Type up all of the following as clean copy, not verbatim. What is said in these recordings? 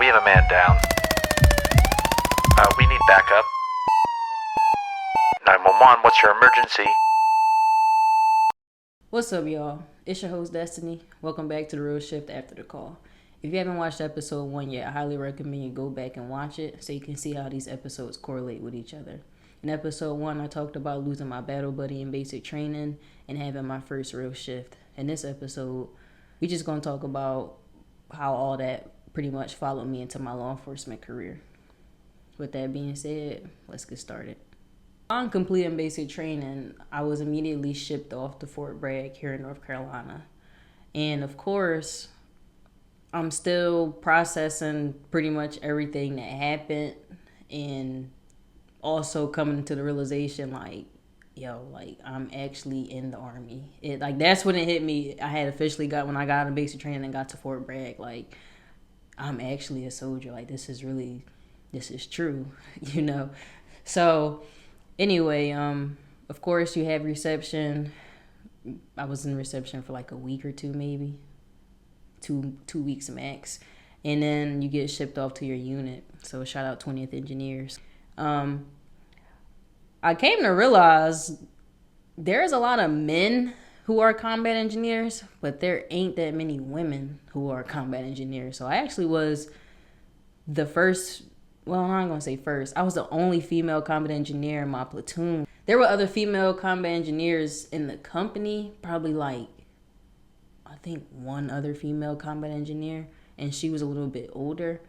We have a man down. We need backup. 911, what's your emergency? What's up, y'all? It's your host, Destiny. Welcome back to The Real Shift After the Call. If you haven't watched episode 1 yet, I highly recommend you go back and watch it so you can see how these episodes correlate with each other. In episode 1, I talked about losing my battle buddy in basic training and having my first real shift. In this episode, we just going to talk about how all that pretty much followed me into my law enforcement career. With that being said, let's get started. On completing basic training, I was immediately shipped off to Fort Bragg here in North Carolina. And of course, I'm still processing pretty much everything that happened and also coming to the realization I'm actually in the Army. That's when it hit me. I had officially when I got out of basic training and got to Fort Bragg, I'm actually a soldier. This is true, you know? So anyway, of course you have reception. I was in reception for a week or two, maybe. Two weeks max. And then you get shipped off to your unit. So shout out 20th Engineers. I came to realize there's a lot of men who are combat engineers, but there ain't that many women who are combat engineers. So I actually was the first, well, I'm not going to say first. I was the only female combat engineer in my platoon. There were other female combat engineers in the company, probably I think one other female combat engineer, and she was a little bit older.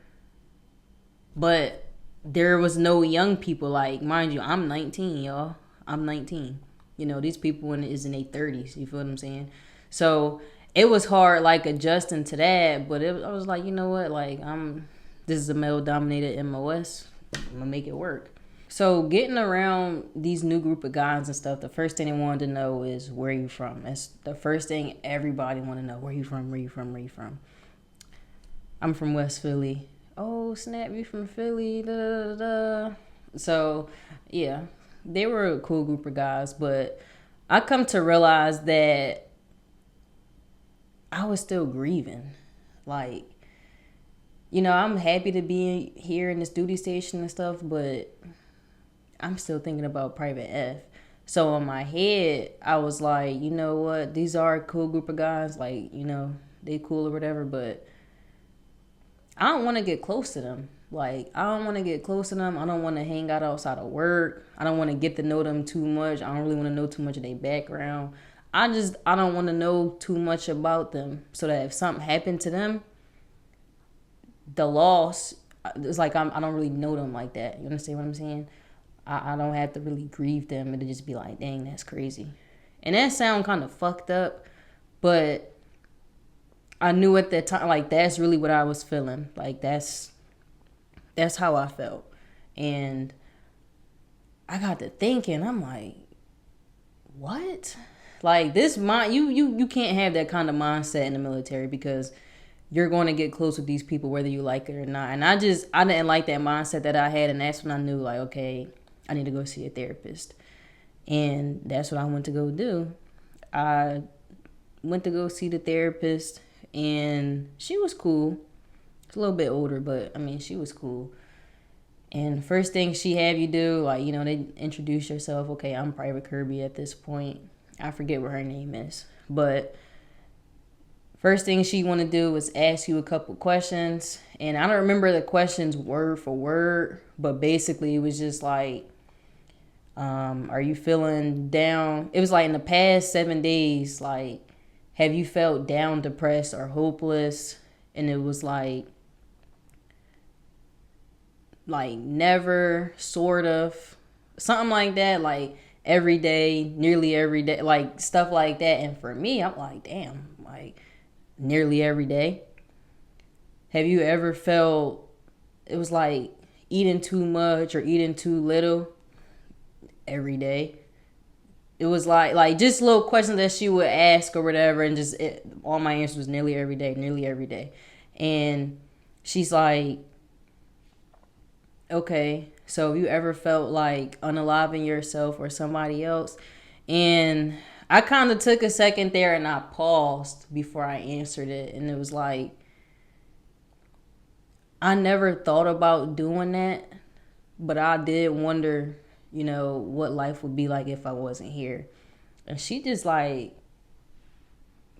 But there was no young people. Mind you, I'm 19, y'all. I'm 19. These people is in their 30s. You feel what I'm saying? So it was hard, adjusting to that. But I was like, you know what? This is a male-dominated MOS. I'm gonna make it work. So getting around these new group of guys and stuff, the first thing they wanted to know is where you from. That's the first thing everybody want to know. Where you from? Where you from? Where you from? I'm from West Philly. Oh, snap, you from Philly. Da, da, da. So, yeah, they were a cool group of guys. But I come to realize that I was still grieving. I'm happy to be here in this duty station and stuff, but I'm still thinking about Private F. So in my head, I was like, you know what? These are a cool group of guys. They cool or whatever, but I don't want to get close to them. I don't want to get close to them. I don't want to hang out outside of work. I don't want to get to know them too much. I don't really want to know too much of their background. I don't want to know too much about them so that if something happened to them, the loss, it's I don't really know them like that. You understand what I'm saying? I don't have to really grieve them. It'll just be like, dang, that's crazy. And that sound kind of fucked up, but I knew at that time, that's really what I was feeling. That's how I felt. And I got to thinking, I'm like, what? This mind, you can't have that kind of mindset in the military because you're going to get close with these people whether you like it or not. And I didn't like that mindset that I had, and that's when I knew, okay, I need to go see a therapist. And that's what I went to go do. I went to go see the therapist, and she was cool. She's a little bit older, but, she was cool. And first thing she have you do, they introduce yourself. Okay, I'm Private Kirby at this point. I forget what her name is. But first thing she want to do is ask you a couple questions. And I don't remember the questions word for word, but basically it was just are you feeling down? It was in the past 7 days, have you felt down, depressed, or hopeless? And it was never, sort of, something like that, every day, nearly every day, stuff like that. And for me, I'm damn, nearly every day. Have you ever felt it was eating too much or eating too little? Every day. It was just little questions that she would ask or whatever, and all my answers was nearly every day. And she's like, okay, so have you ever felt unaliving yourself or somebody else? And I kind of took a second there and I paused before I answered it. And it was I never thought about doing that, but I did wonder, what life would be like if I wasn't here. And she just like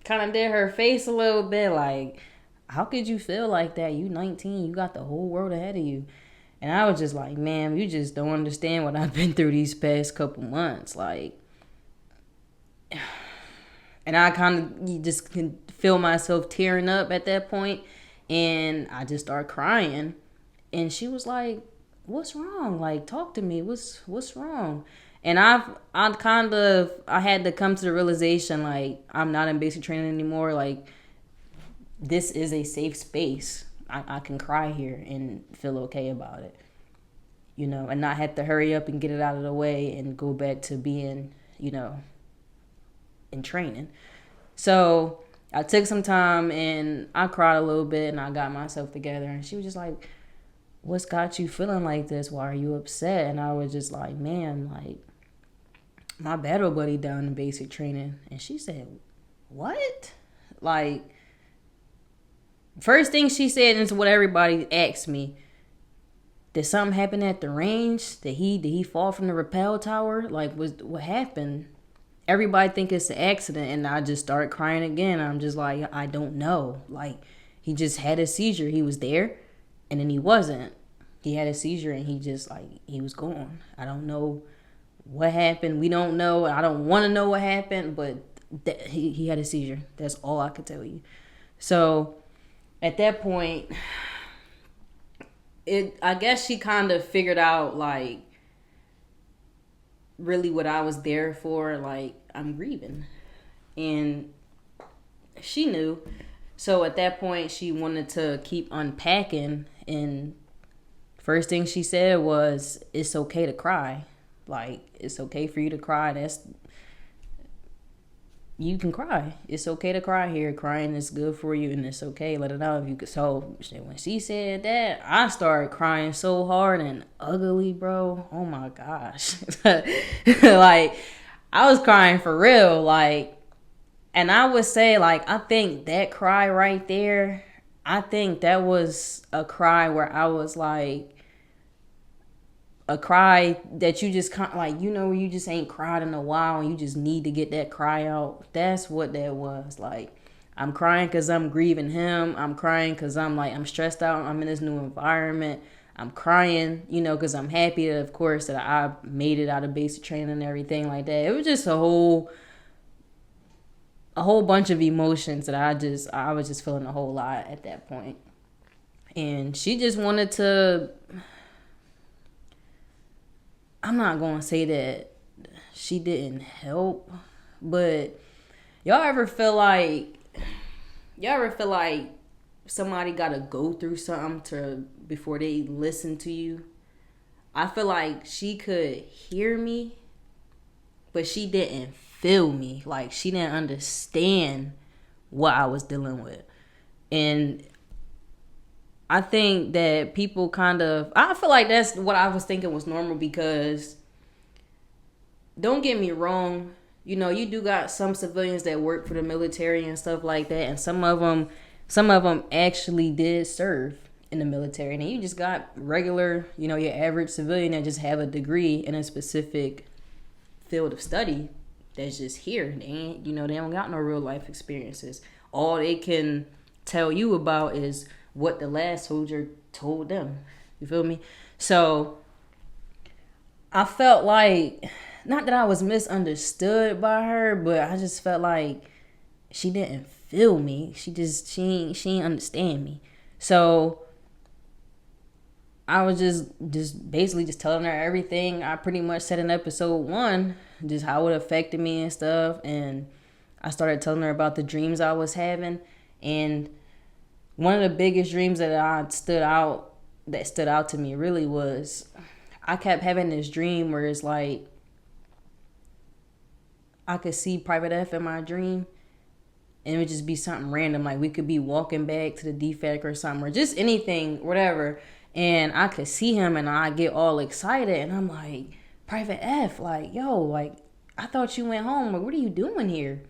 kind of did her face a little bit like, how could you feel like that? You 19, you got the whole world ahead of you. And I was just like, ma'am, you just don't understand what I've been through these past couple months. Like, and I kind of just can feel myself tearing up at that point. And I just started crying. And she was like, what's wrong? Like, talk to me. What's wrong? And I had to come to the realization, like, I'm not in basic training anymore. Like, this is a safe space. I can cry here and feel okay about it, and not have to hurry up and get it out of the way and go back to being, in training. So I took some time and I cried a little bit and I got myself together. And she was just like, what's got you feeling like this? Why are you upset? And I was just like, man, like, my battle buddy down in basic training. And she said, what? Like, first thing she said is what everybody asked me. Did something happen at the range? Did he fall from the rappel tower? Like, what happened? Everybody think it's an accident, and I just started crying again. I'm just like, I don't know. Like, he just had a seizure. He was there, and then he wasn't. He had a seizure, and he was gone. I don't know what happened. We don't know. I don't want to know what happened, but he had a seizure. That's all I could tell you. So at that point, I guess she kind of figured out, like, really what I was there for. Like, I'm grieving. And she knew. So at that point, she wanted to keep unpacking. And first thing she said was, it's okay to cry. Like, it's okay for you to cry. You can cry. It's okay to cry here. Crying is good for you, and it's okay. Let it out if you could. So when she said that, I started crying so hard and ugly, bro. Oh my gosh. Like, I was crying for real. Like, and I would say, like, I think that cry right there, I think that was a cry where I was like, a cry that you just can't, like, you just ain't cried in a while and you just need to get that cry out. That's what that was. Like, I'm crying because I'm grieving him. I'm crying because I'm stressed out. I'm in this new environment. I'm crying, because I'm happy that, of course, that I made it out of basic training and everything like that. It was just a whole bunch of emotions that I was just feeling a whole lot at that point. And she just wanted to, I'm not going to say that she didn't help, but y'all ever feel like somebody got to go through something before they listen to you? I feel like she could hear me, but she didn't feel me. Like, she didn't understand what I was dealing with. And I think that people I feel like that's what I was thinking was normal, because don't get me wrong, you do got some civilians that work for the military and stuff like that, and some of them actually did serve in the military, and then you just got regular, your average civilian that just have a degree in a specific field of study that's just here. They ain't, they don't got no real life experiences. All they can tell you about is what the last soldier told them. You feel me? So I felt like, not that I was misunderstood by her, but I just felt like she didn't feel me. She ain't understand me. So I was just basically just telling her everything I pretty much said in episode 1, just how it affected me and stuff. And I started telling her about the dreams I was having. And one of the biggest dreams that stood out to me really was, I kept having this dream where it's like, I could see Private F in my dream, and it would just be something random. Like, we could be walking back to the DFAC or something, or just anything, whatever. And I could see him and I get all excited. And I'm like, Private F, like, yo, like, I thought you went home. Like, what are you doing here?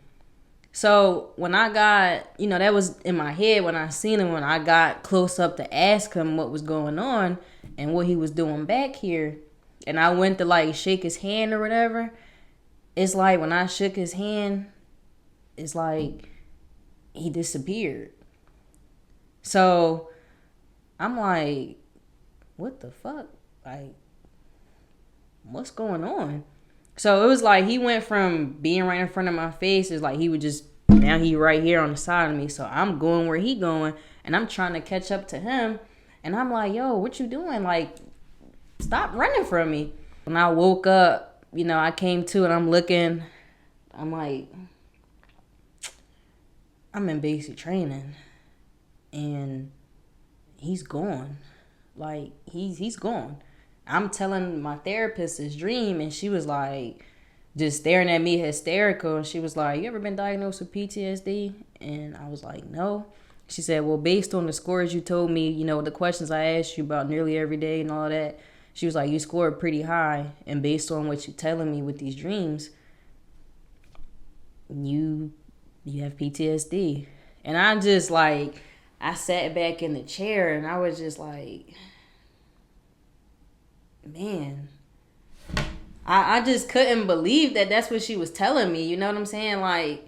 So when I got, that was in my head when I seen him, when I got close up to ask him what was going on and what he was doing back here. And I went to like shake his hand or whatever. It's like when I shook his hand, it's like he disappeared. So I'm like, what the fuck? Like, what's going on? So it was like he went from being right in front of my face, it's like he would just, now he right here on the side of me. So I'm going where he going and I'm trying to catch up to him. And I'm like, yo, what you doing? Like, stop running from me. When I woke up, I came to and I'm looking, I'm like, I'm in basic training and he's gone. Like, he's gone. I'm telling my therapist his dream and she was like, just staring at me hysterical. And she was like, you ever been diagnosed with PTSD? And I was like, no. She said, well, based on the scores you told me, the questions I asked you about nearly every day and all that, she was like, you scored pretty high. And based on what you're telling me with these dreams, you have PTSD. And I just like, I sat back in the chair and I was just like, man, I just couldn't believe that that's what she was telling me. You know what I'm saying? Like,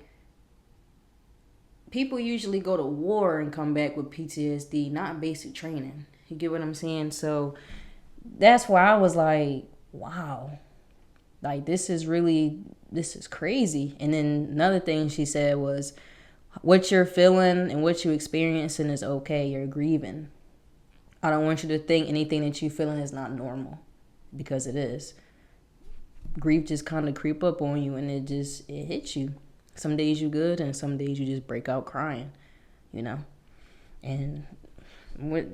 people usually go to war and come back with PTSD, not basic training. You get what I'm saying? So that's why I was like, wow, like this is crazy. And then another thing she said was, what you're feeling and what you're experiencing is okay. You're grieving. I don't want you to think anything that you're feeling is not normal, because it is. Grief just kind of creep up on you and it hits you. Some days you good and some days you just break out crying, and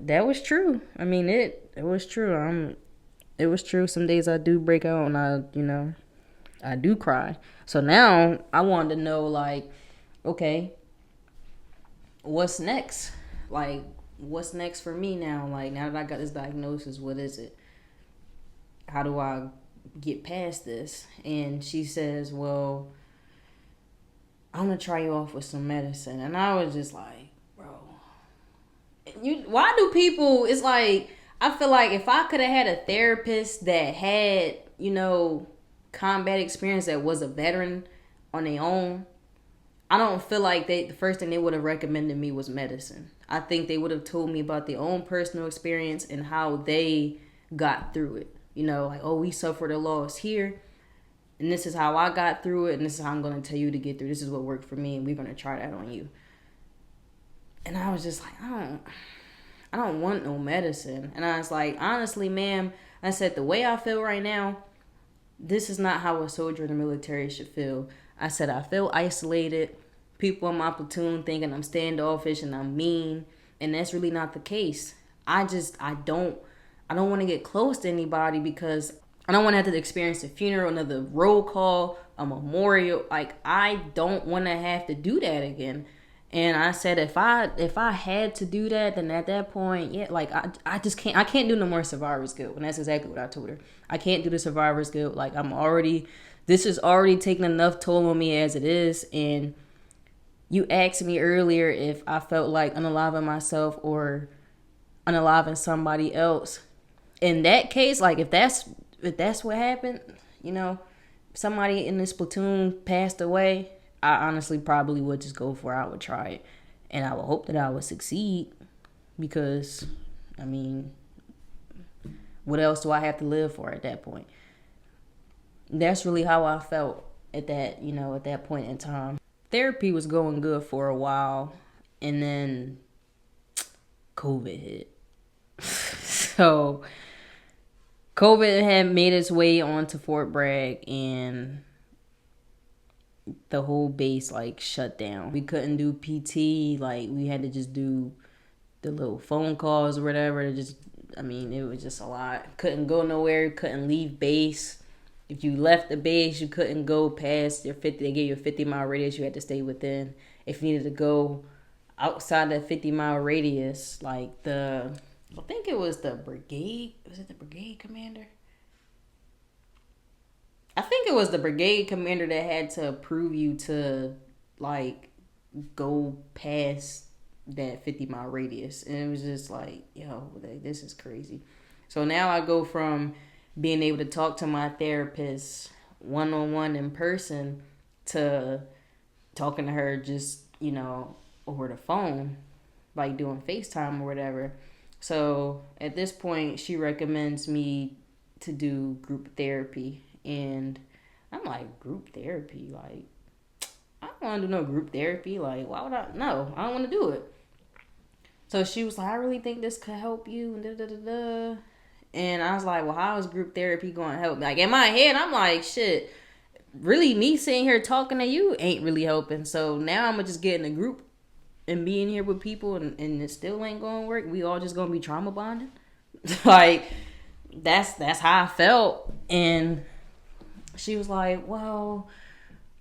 that was true. I mean, it was true. It was true. Some days I do break out and I do cry. So now I wanted to know, like, okay, what's next? Like, what's next for me now? Like, now that I got this diagnosis, what is it? How do I get past this? And she says, well, I'm gonna try you off with some medicine. And I was just like, bro, why do people, it's like, I feel like if I could have had a therapist that had, combat experience, that was a veteran on their own, I don't feel like the first thing they would have recommended me was medicine. I think they would have told me about their own personal experience and how they got through it. Like, oh, we suffered a loss here, and this is how I got through it, and this is how I'm going to tell you to get through. This is what worked for me, and we're going to try that on you. And I was just like, I don't want no medicine. And I was like, honestly, ma'am, I said, the way I feel right now, this is not how a soldier in the military should feel. I said, I feel isolated. People in my platoon thinking I'm standoffish and I'm mean, and that's really not the case. I don't want to get close to anybody because I don't want to have to experience a funeral, another roll call, a memorial. Like, I don't want to have to do that again. And I said, if I had to do that, then at that point, yeah, like I just can't. I can't do no more survivor's guilt. And that's exactly what I told her. I can't do the survivor's guilt. Like, this is already taking enough toll on me as it is. And you asked me earlier if I felt like unaliving myself or unaliving somebody else. In that case, like, if that's what happened, somebody in this platoon passed away, I honestly probably would just go for it. I would try it. And I would hope that I would succeed, because, I mean, what else do I have to live for at that point? That's really how I felt at that, at that point in time. Therapy was going good for a while, and then COVID hit. So COVID had made its way onto Fort Bragg, and the whole base like shut down. We couldn't do PT. Like, we had to just do the little phone calls or whatever. It was just a lot. Couldn't go nowhere. Couldn't leave base. If you left the base, you couldn't go past your 50. They gave you a 50-mile radius you had to stay within. If you needed to go outside that 50-mile radius, like I think it was the brigade. Was it the brigade commander? I think it was the brigade commander that had to approve you to like go past that 50-mile radius. And it was just like, yo, like, this is crazy. So now I go from being able to talk to my therapist one-on-one in person to talking to her just, over the phone, like doing FaceTime or whatever. So at this point, she recommends me to do group therapy. And I'm like, group therapy? Like, I don't want to do no group therapy. Like, why would I? No, I don't want to do it. So she was like, I really think this could help you. And da da da da. And I was like, well, how is group therapy going to help me? Like, in my head, I'm like, shit, really, me sitting here talking to you ain't really helping. So now I'm going to just get in a group and be in here with people and it still ain't going to work. We all just going to be trauma bonding. Like, that's how I felt. And she was like, well,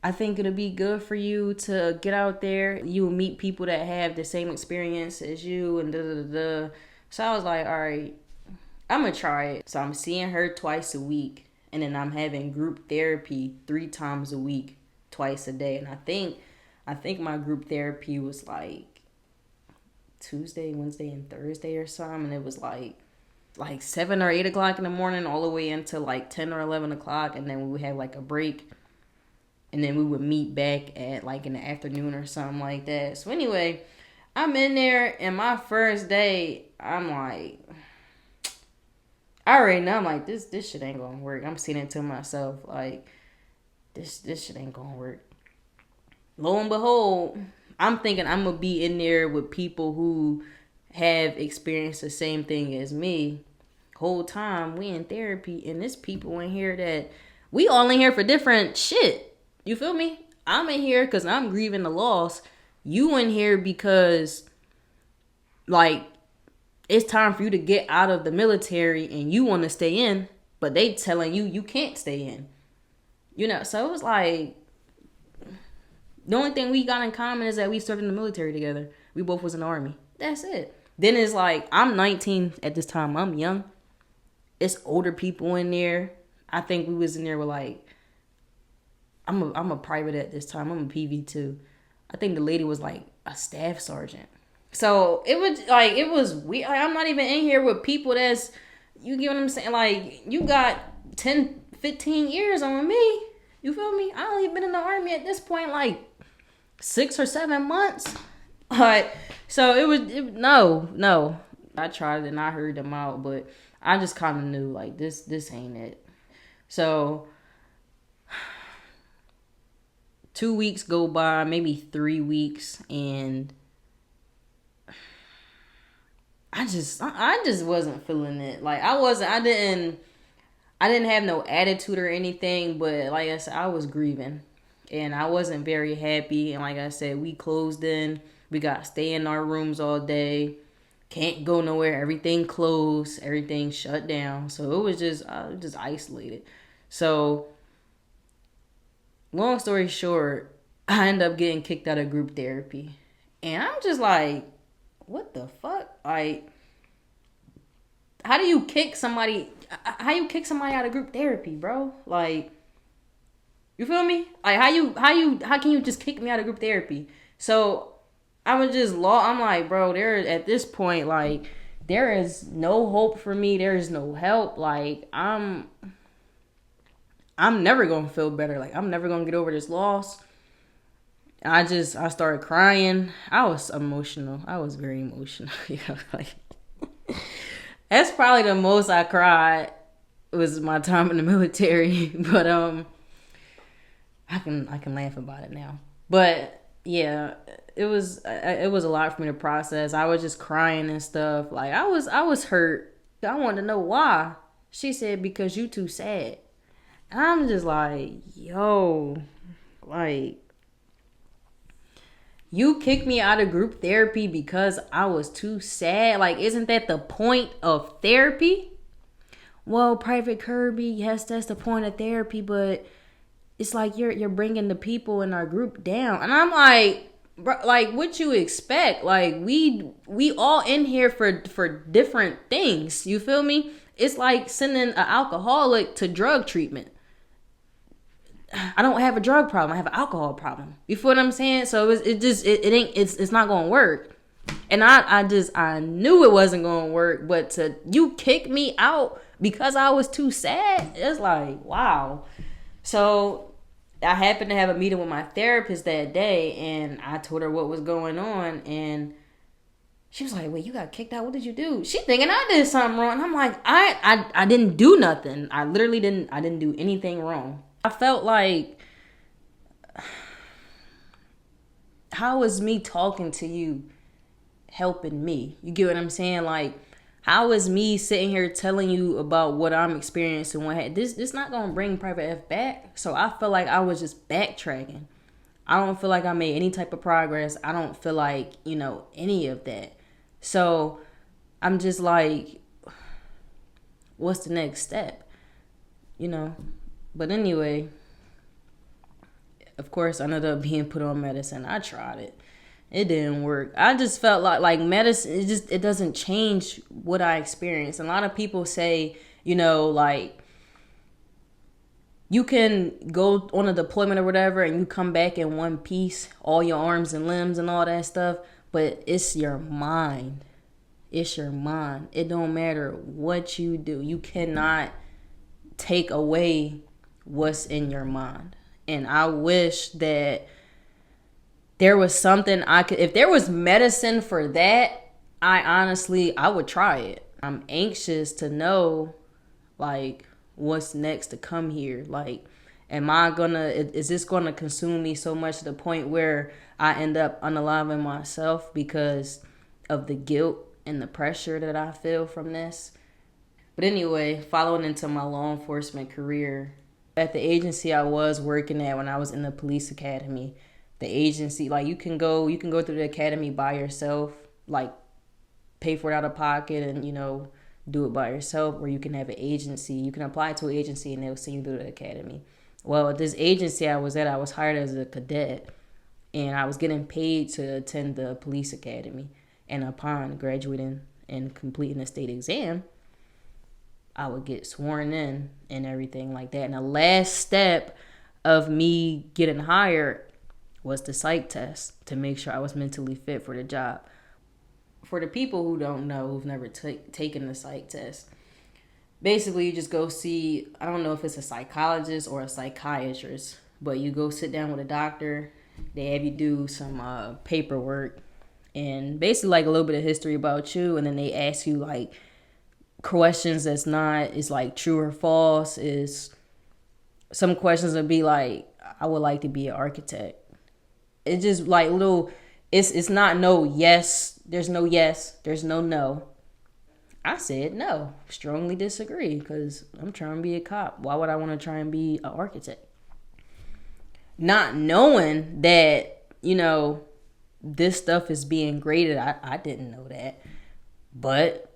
I think it'll be good for you to get out there. You will meet people that have the same experience as you and da da da. So I was like, all right, I'm going to try it. So I'm seeing her twice a week. And then I'm having group therapy 3 times a week, twice a day. And I think my group therapy was like Tuesday, Wednesday, and Thursday or something. And it was like 7 or 8 o'clock in the morning all the way into like 10 or 11 o'clock. And then we would have like a break. And then we would meet back at like in the afternoon or something like that. So anyway, I'm in there and my first day, I'm like, I already know, I'm like, this shit ain't gonna work. I'm saying it to myself, like, this shit ain't gonna work. Lo and behold, I'm thinking I'm gonna be in there with people who have experienced the same thing as me. Whole time we in therapy, and there's people in here that we all in here for different shit. You feel me? I'm in here because I'm grieving the loss. You in here because, like, it's time for you to get out of the military and you want to stay in, but they telling you can't stay in. So it was like, the only thing we got in common is that we served in the military together. We both was in the Army. That's it. Then it's like, I'm 19 at this time. I'm young. It's older people in there. I think we was in there with like, I'm a private at this time. I'm a PV too. I think the lady was like a staff sergeant. So it was weird. Like, I'm not even in here with people you get what I'm saying? Like, you got 10, 15 years on me. You feel me? I only been in the Army at this point like 6 or 7 months. So no. I tried it and I heard them out, but I just kind of knew like this ain't it. So 2 weeks go by, maybe 3 weeks, and I just wasn't feeling it. Like, I didn't have no attitude or anything, but like I said, I was grieving and I wasn't very happy. And like I said, we closed in, we got to stay in our rooms all day. Can't go nowhere. Everything closed, everything shut down. So it was just isolated. So long story short, I ended up getting kicked out of group therapy. And I'm just like, what the fuck? Like, how do you kick somebody out of group therapy, bro? Like, you feel me? Like, how can you just kick me out of group therapy? So I was just I'm like, bro, at this point, like, there is no hope for me. There is no help. Like, I'm never gonna feel better. Like, I'm never gonna get over this loss. I started crying. I was emotional. I was very emotional. Like, that's probably the most I cried was my time in the military. But I can laugh about it now. But yeah, it was a lot for me to process. I was just crying and stuff. Like, I was hurt. I wanted to know why. She said, because you too sad. And I'm just like, yo, like, you kicked me out of group therapy because I was too sad? Like, isn't that the point of therapy? Well, Private Kirby, yes, that's the point of therapy, but it's like you're bringing the people in our group down. And I'm like, bro, like, what you expect? Like, we all in here for different things. You feel me? It's like sending an alcoholic to drug treatment. I don't have a drug problem. I have an alcohol problem. You feel what I'm saying? So it's not gonna work. And I knew it wasn't gonna work. But you kick me out because I was too sad. It's like, wow. So I happened to have a meeting with my therapist that day, and I told her what was going on, and she was like, wait, you got kicked out? What did you do? She thinking I did something wrong. And I'm like, I didn't do nothing. I literally didn't do anything wrong. I felt like, how is me talking to you helping me? You get what I'm saying? Like, how is me sitting here telling you about what I'm experiencing? This not gonna bring Private F back. So I feel like I was just backtracking. I don't feel like I made any type of progress. I don't feel like, any of that. So I'm just like, what's the next step? But anyway, of course, I ended up being put on medicine. I tried it. It didn't work. I just felt like medicine, it doesn't change what I experienced. And a lot of people say, like, you can go on a deployment or whatever and you come back in one piece, all your arms and limbs and all that stuff. But it's your mind. It's your mind. It don't matter what you do. You cannot take away what's in your mind. And I wish that there was something if there was medicine for that, I would try it. I'm anxious to know, like, what's next to come here. Like, is this gonna consume me so much to the point where I end up unaliving myself because of the guilt and the pressure that I feel from this? But anyway, following into my law enforcement career, at the agency I was working at when I was in the police academy, the agency, like, you can go through the academy by yourself, like, pay for it out of pocket and, do it by yourself, or you can have an agency. You can apply to an agency and they'll send you through the academy. Well, at this agency I was at, I was hired as a cadet, and I was getting paid to attend the police academy. And upon graduating and completing the state exam, I would get sworn in and everything like that. And the last step of me getting hired was the psych test to make sure I was mentally fit for the job. For the people who don't know, who've never taken the psych test, basically you just go see, I don't know if it's a psychologist or a psychiatrist, but you go sit down with a doctor. They have you do some paperwork and basically like a little bit of history about you, and then they ask you like questions it's like true or false. Is some questions would be like, I would like to be an architect. It's just like little, it's not no yes, there's no yes, there's no no. I said no, strongly disagree, because I'm trying to be a cop. Why would I want to try and be an architect? Not knowing that, this stuff is being graded. I didn't know that. But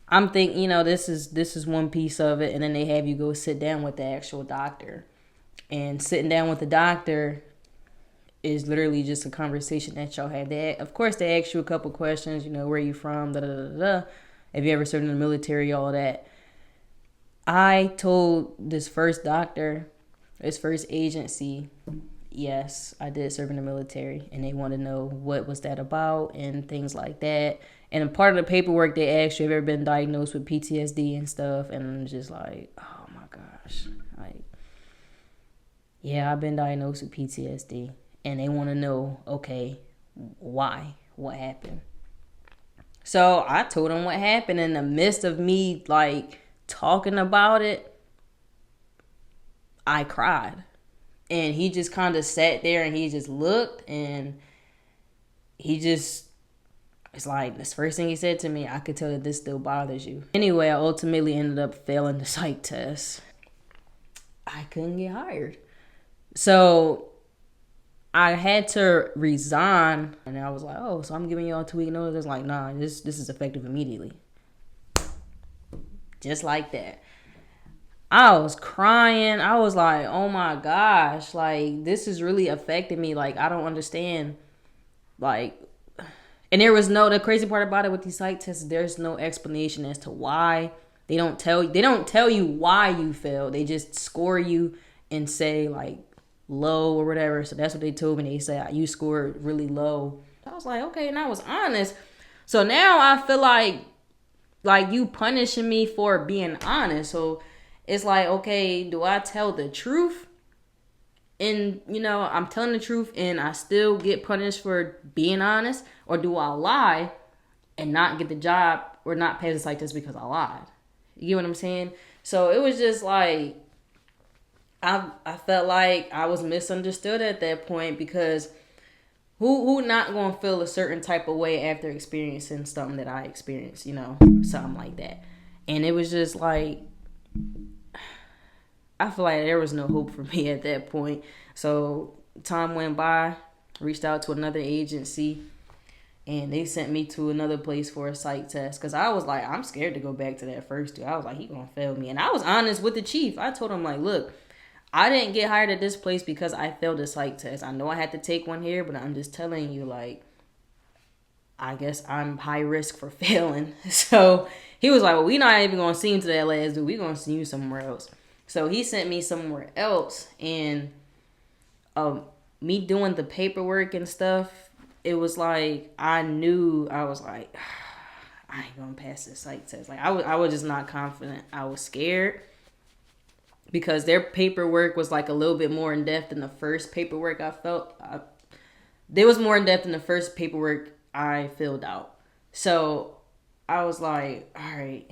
I'm thinking, this is one piece of it. And then they have you go sit down with the actual doctor. And sitting down with the doctor is literally just a conversation that y'all have. Of course, they ask you a couple questions, where you from, da-da-da-da. Have you ever served in the military, all that. I told this first doctor, this first agency, yes, I did serve in the military, and they want to know what was that about and things like that. And a part of the paperwork, they asked you, have you ever been diagnosed with PTSD and stuff? And I'm just like, oh my gosh. Like, yeah, I've been diagnosed with PTSD. And they want to know, okay, why? What happened? So I told him what happened. In the midst of me, like, talking about it, I cried. And he just kind of sat there and he just looked, and it's like, this first thing he said to me, I could tell that this still bothers you. Anyway, I ultimately ended up failing the psych test. I couldn't get hired. So I had to resign, and I was like, oh, so I'm giving y'all a 2-week notice? It's like, nah, this is effective immediately. Just like that. I was crying. I was like, oh my gosh, like, this is really affecting me. Like, I don't understand. Like, and the crazy part about it with these psych tests, there's no explanation as to why. They don't tell you why you failed. They just score you and say like low or whatever. So that's what they told me. They said you scored really low. I was like, okay, and I was honest. So now I feel like you punishing me for being honest. So it's like, okay, do I tell the truth? And, I'm telling the truth and I still get punished for being honest? Or do I lie and not get the job or not pass the psych test because I lied? You get what I'm saying? So it was just like, I felt like I was misunderstood at that point, because who not gonna feel a certain type of way after experiencing something that I experienced, something like that. And it was just like, I feel like there was no hope for me at that point. So time went by, reached out to another agency, and they sent me to another place for a psych test. Because I was like, I'm scared to go back to that first dude. I was like, he gonna fail me. And I was honest with the chief. I told him like, look, I didn't get hired at this place because I failed a psych test. I know I had to take one here, but I'm just telling you, like, I guess I'm high risk for failing. So he was like, well, we not even going to see him to that last dude. We going to see you somewhere else. So he sent me somewhere else, and me doing the paperwork and stuff, it was like, I knew, I was like, I ain't going to pass this psych test. Like, I was just not confident. I was scared, because their paperwork was like a little bit more in depth than the first paperwork I felt. There was more in depth than the first paperwork I filled out. So I was like, all right,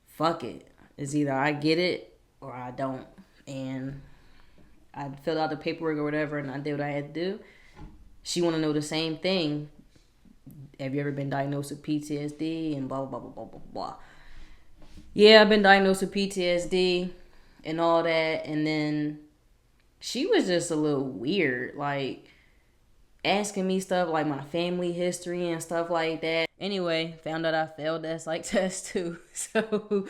fuck it. It's either I get it or I don't. And I filled out the paperwork or whatever, and I did what I had to do. She want to know the same thing. Have you ever been diagnosed with PTSD and blah, blah, blah, blah, blah, blah. Yeah, I've been diagnosed with PTSD and all that. And then she was just a little weird, like asking me stuff like my family history and stuff like that. Anyway, found out I failed that psych test too. So,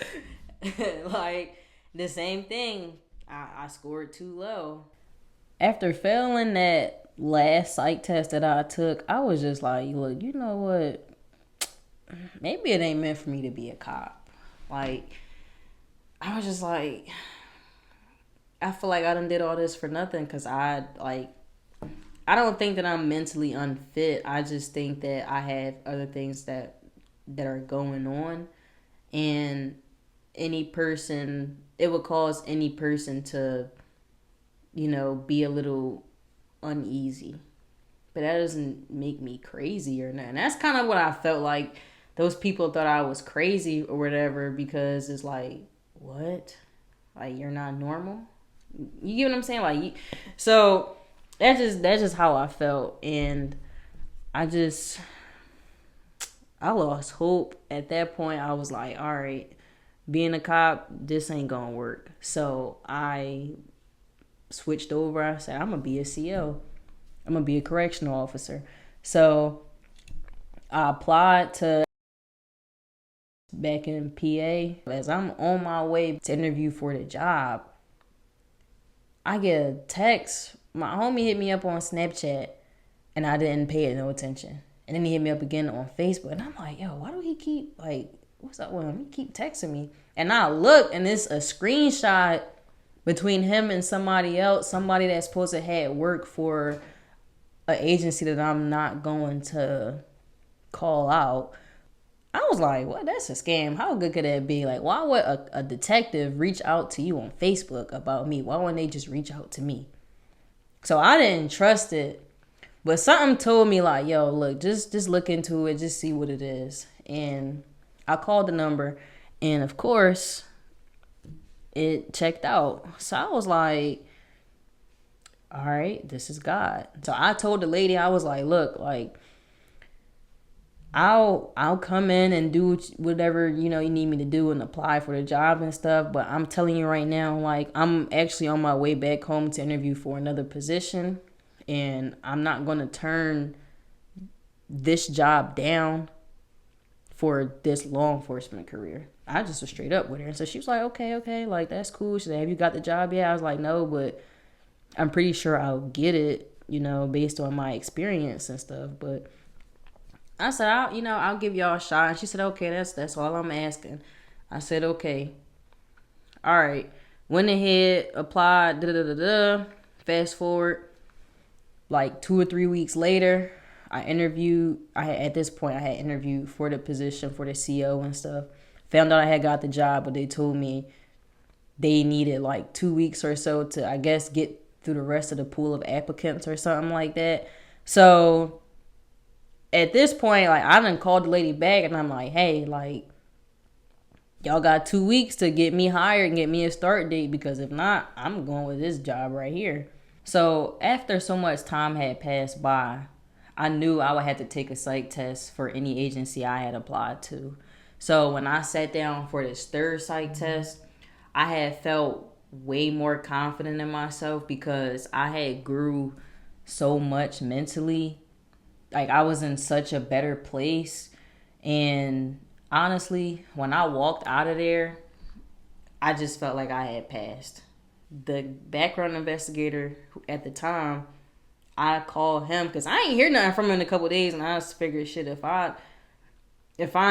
like, the same thing. I scored too low. After failing that last psych test that I took, I was just like, look, you know what? Maybe it ain't meant for me to be a cop. Like, I was just like, I feel like I done did all this for nothing, because I don't think that I'm mentally unfit. I just think that I have other things that are going on, and it would cause any person to, be a little uneasy. But that doesn't make me crazy or nothing. That's kind of what I felt like. Those people thought I was crazy or whatever, because it's like, what? Like, you're not normal? You get what I'm saying? Like, so that's just how I felt. And I lost hope. At that point, I was like, all right, being a cop, this ain't gonna work. So I switched over. I said, I'm gonna be a CO. I'm gonna be a correctional officer. So I applied to back in PA. As I'm on my way to interview for the job, I get a text. My homie hit me up on Snapchat, and I didn't pay it no attention. And then he hit me up again on Facebook, and I'm like, yo, why do he keep, like, what's up with him? He keep texting me. And I look, and it's a screenshot between him and somebody else, somebody that's supposed to have work for an agency that I'm not going to call out. I was like, what? That's a scam. How good could that be? Like, why would a detective reach out to you on Facebook about me? Why wouldn't they just reach out to me? So I didn't trust it. But something told me like, yo, look, just look into it. Just see what it is. And I called the number. And of course, it checked out. So I was like, all right, this is God. So I told the lady, I was like, look, like, I'll come in and do whatever, you need me to do and apply for the job and stuff. But I'm telling you right now, like, I'm actually on my way back home to interview for another position. And I'm not going to turn this job down for this law enforcement career. I just was straight up with her. And so she was like, okay, like, that's cool. She said, have you got the job yet? I was like, no, but I'm pretty sure I'll get it, based on my experience and stuff. But I said, I'll give y'all a shot. And she said, okay, that's all I'm asking. I said, okay. All right. Went ahead, applied, Fast forward, like 2 or 3 weeks later, at this point, I had interviewed for the position for the CO and stuff. Found out I had got the job, but they told me they needed like 2 weeks or so to, I guess, get through the rest of the pool of applicants or something like that. So at this point, like, I done called the lady back and I'm like, hey, like, y'all got 2 weeks to get me hired and get me a start date, because if not, I'm going with this job right here. So after so much time had passed by, I knew I would have to take a psych test for any agency I had applied to. So when I sat down for this third psych test, I had felt way more confident in myself because I had grew so much mentally. Like, I was in such a better place. And honestly, when I walked out of there, I just felt like I had passed. The background investigator at the time, I called him because I ain't hear nothing from him in a couple of days, and I just figured, shit, if I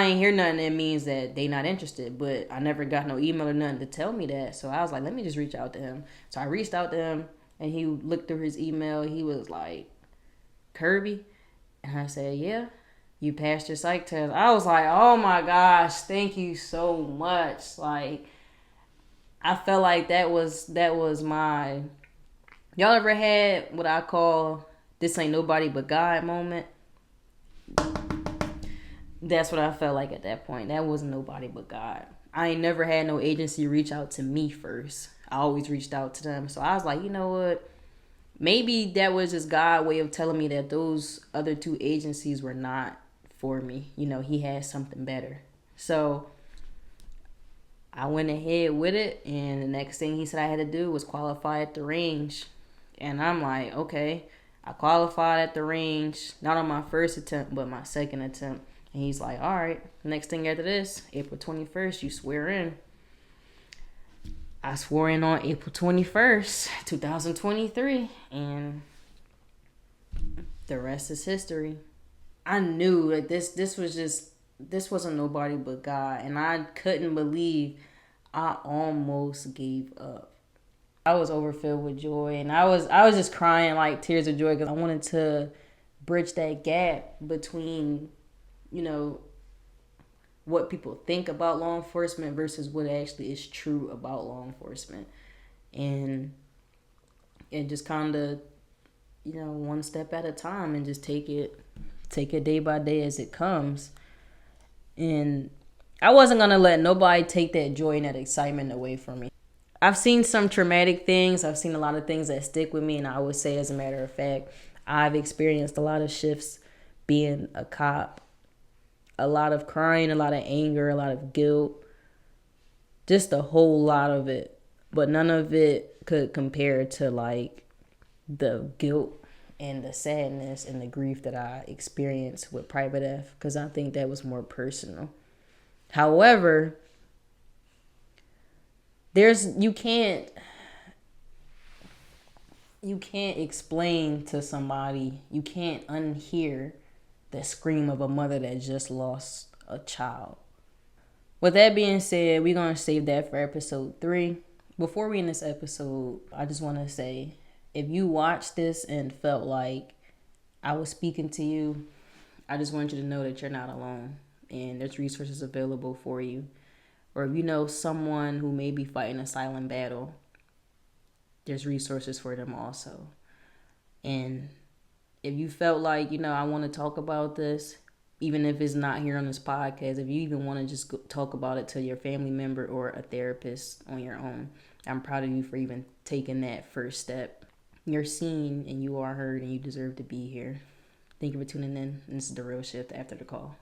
ain't hear nothing, it means that they not interested. But I never got no email or nothing to tell me that. So I was like, let me just reach out to him. So I reached out to him, and he looked through his email. He was like, Kirby? And I said, yeah, you passed your psych test. I was like, oh my gosh, thank you so much. Like, I felt like that was my... Y'all ever had what I call this ain't nobody but God moment? That's what I felt like at that point. That wasn't nobody but God. I ain't never had no agency reach out to me first. I always reached out to them. So I was like, you know what? Maybe that was just God's way of telling me that those other 2 agencies were not for me. You know, he had something better. So I went ahead with it, and the next thing he said I had to do was qualify at the range. And I'm like, okay, I qualified at the range, not on my first attempt, but my second attempt. And he's like, all right, next thing after this, April 21st, you swear in. I swore in on April 21st, 2023, and the rest is history. I knew that this wasn't nobody but God, and I couldn't believe I almost gave up. I was overfilled with joy, and I was just crying like tears of joy because I wanted to bridge that gap between, you know, what people think about law enforcement versus what actually is true about law enforcement. And just kind of, you know, one step at a time, and just take it day by day as it comes. And I wasn't going to let nobody take that joy and that excitement away from me. I've seen some traumatic things. I've seen a lot of things that stick with me. And I would say, as a matter of fact, I've experienced a lot of shifts being a cop. A lot of crying, a lot of anger, a lot of guilt. Just a whole lot of it. But none of it could compare to, like, the guilt and the sadness and the grief that I experienced with Private F, because I think that was more personal. However, you can't explain to somebody, you can't unhear the scream of a mother that just lost a child. With that being said, we're going to save that for episode 3. Before we end this episode, I just want to say, if you watched this and felt like I was speaking to you, I just want you to know that you're not alone, and there's resources available for you. Or if you know someone who may be fighting a silent battle, there's resources for them also. And if you felt like, you know, I want to talk about this, even if it's not here on this podcast, if you even want to just talk about it to your family member or a therapist on your own, I'm proud of you for even taking that first step. You're seen and you are heard, and you deserve to be here. Thank you for tuning in. This is The Real Shift After the Call.